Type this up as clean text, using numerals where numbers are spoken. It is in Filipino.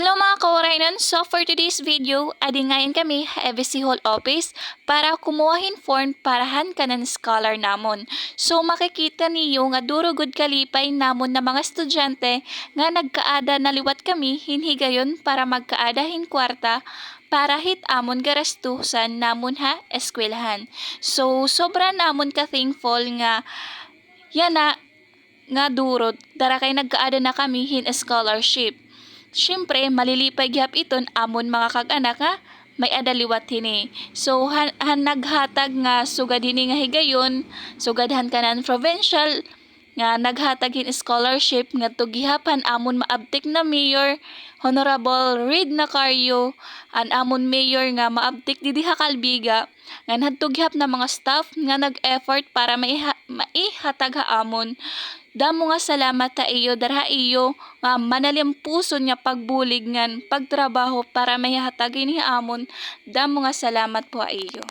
Hello mga kawarainan! So for today's video, adingayan kami FEC Hall Office para kumuhahin form parahan ka ng scholar namon. So makikita niyo nga durugod kalipay namon na mga estudyante nga nagkaada na liwat kami hinhigayon para magkaadahin kwarta para hit amon garastusan namon ha eskwelahan. So sobra namon ka thankful nga yana nga durod dara kay nagkaada na kami hin scholarship. Siyempre, malilipay gyap iton amon mga kag-anak nga may adaliwat hini. So, naghatag nga sugad hini nga higayon, sugadhan kanan provincial nga naghatag hin scholarship nga tugihapan amon maabtik na mayor Honorable Reid Nacario an amon mayor nga maabtik didiha Kalbiga nga nagtughap na mga staff nga nag-effort para maihatag ha amon. Damo nga salamat ta iyo darha iyo nga manalimpuson nga pagbulig ngan pagtrabaho para maihatag ini amon. Damo nga salamat po iyo.